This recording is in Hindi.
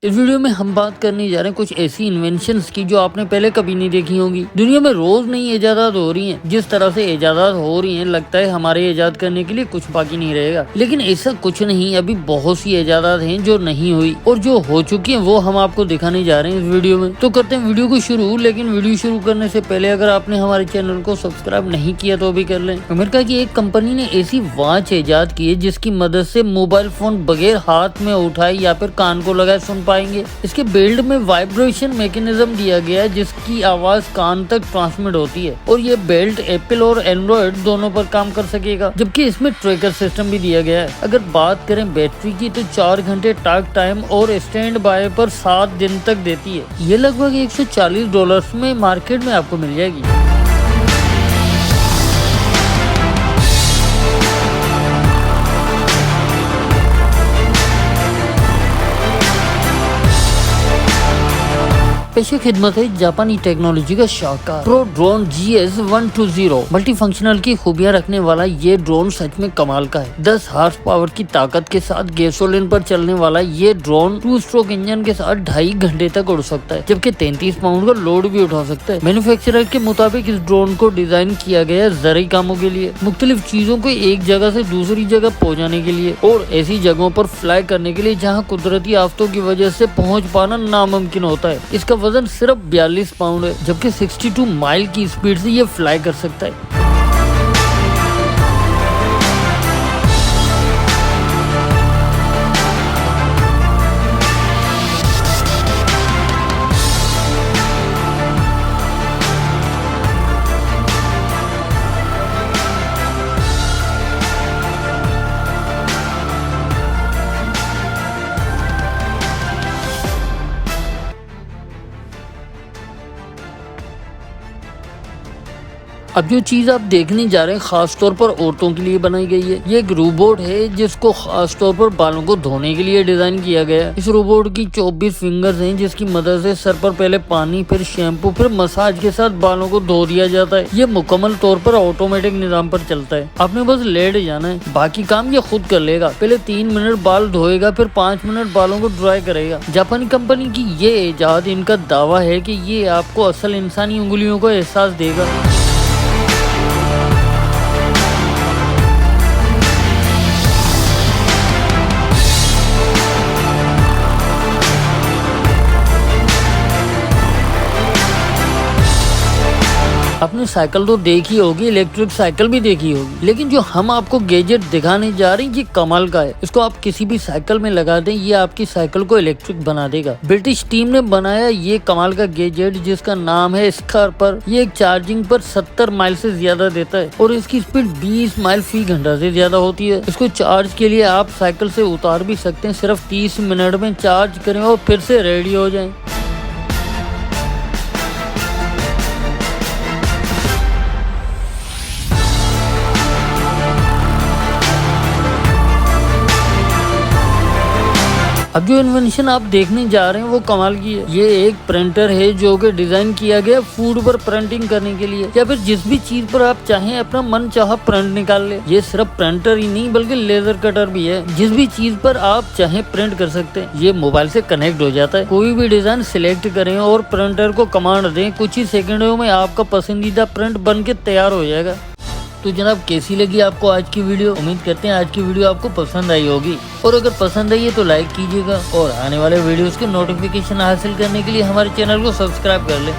इस वीडियो में हम बात करने जा रहे हैं कुछ ऐसी इन्वेंशंस की जो आपने पहले कभी नहीं देखी होंगी। दुनिया में रोज नई इजादात हो रही हैं। जिस तरह से इजादात हो रही हैं लगता है हमारे इजाद करने के लिए कुछ बाकी नहीं रहेगा, लेकिन ऐसा कुछ नहीं। अभी बहुत सी इजादात हैं जो नहीं हुई और जो हो चुकी हैं वो हम आपको दिखाने जा रहे हैं इस वीडियो में। तो करते हैं वीडियो को शुरू। लेकिन वीडियो शुरू करने से पहले अगर आपने हमारे चैनल को सब्सक्राइब नहीं किया तो भी कर लें। अमेरिका की एक कंपनी ने ऐसी वॉच इजाद की है जिसकी मदद से मोबाइल फोन बगैर हाथ में उठाए या फिर कान को लगाए सुन पाएंगे। इसके बेल्ट में वाइब्रेशन मैकेनिज्म दिया गया है जिसकी आवाज कान तक ट्रांसमिट होती है और ये बेल्ट एप्पल और एंड्रॉइड दोनों पर काम कर सकेगा, जबकि इसमें ट्रैकर सिस्टम भी दिया गया है। अगर बात करें बैटरी की तो 4 घंटे टॉक टाइम और स्टैंड बाय पर 7 दिन तक देती है। ये लगभग $140 में मार्केट में आपको मिल जाएगी। पेशे खिदमत है जापानी टेक्नोलॉजी का शाहकार pro drone GS120। Multi functional की खूबियां रखने वाला ये ड्रोन सच में कमाल का है। 10 हॉर्स पावर की ताकत के साथ गैसोलीन पर चलने वाला ये ड्रोन 2 स्ट्रोक इंजन के साथ 2.5 घंटे तक उड़ सकता है, जबकि 33 पाउंड का लोड भी उठा सकता है। मैन्युफैक्चरर के मुताबिक इस ड्रोन को डिजाइन किया गया है ज़रूरी कामों के लिए, मुख्तलिफ चीजों को एक जगह से दूसरी जगह पहुँचाने के लिए और ऐसी जगहों पर फ्लाई करने के लिए जहाँ कुदरती आफतों की वजह से पहुँच पाना नामुमकिन होता है। इसका वजन सिर्फ 42 पाउंड है, जबकि 62 माइल की स्पीड से ये फ्लाई कर सकता है। अब जो चीज आप देखने जा रहे हैं खास तौर पर औरतों के लिए बनाई गई है। ये एक रोबोट है जिसको खास तौर पर बालों को धोने के लिए डिजाइन किया गया है। इस रोबोट की 24 फिंगर्स हैं जिसकी मदद से सर पर पहले पानी, फिर शैम्पू, फिर मसाज के साथ बालों को धो दिया जाता है। ये मुकम्मल तौर पर ऑटोमेटिक निजाम पर चलता है। आपने बस लेट जाना है, बाकी काम ये खुद कर लेगा। पहले 3 मिनट बाल धोएगा, फिर 5 मिनट बालों को ड्राई करेगा। जापानी कंपनी की ये इजाद, इनका दावा है कि ये आपको असल इंसानी उंगलियों का एहसास देगा। आपने साइकिल तो देखी होगी, इलेक्ट्रिक साइकिल भी देखी होगी, लेकिन जो हम आपको गैजेट दिखाने जा रहे हैं ये कमाल का है। इसको आप किसी भी साइकिल में लगा दें, ये आपकी साइकिल को इलेक्ट्रिक बना देगा। ब्रिटिश टीम ने बनाया ये कमाल का गैजेट जिसका नाम है स्कार्पर। ये एक चार्जिंग पर 70 माइल से ज्यादा देता है और इसकी स्पीड 20 माइल फी घंटा से ज्यादा होती है। इसको चार्ज के लिए आप साइकिल से उतार भी सकते हैं। सिर्फ 30 मिनट में चार्ज करें और फिर से रेडी हो जाएं। अब जो इन्वेंशन आप देखने जा रहे हैं वो कमाल की है। ये एक प्रिंटर है जो कि डिजाइन किया गया फूड पर प्रिंटिंग करने के लिए, या फिर जिस भी चीज पर आप चाहें अपना मन चाहा प्रिंट निकाल ले। ये सिर्फ प्रिंटर ही नहीं बल्कि लेजर कटर भी है। जिस भी चीज पर आप चाहें प्रिंट कर सकते हैं। ये मोबाइल से कनेक्ट हो जाता है। कोई भी डिजाइन सिलेक्ट करें और प्रिंटर को कमांड दें, कुछ ही सेकंडों में आपका पसंदीदा प्रिंट बन के तैयार हो जाएगा। तो जनाब कैसी लगी आपको आज की वीडियो? उम्मीद करते हैं आज की वीडियो आपको पसंद आई होगी, और अगर पसंद आई है तो लाइक कीजिएगा और आने वाले वीडियोस के नोटिफिकेशन हासिल करने के लिए हमारे चैनल को सब्सक्राइब कर लें।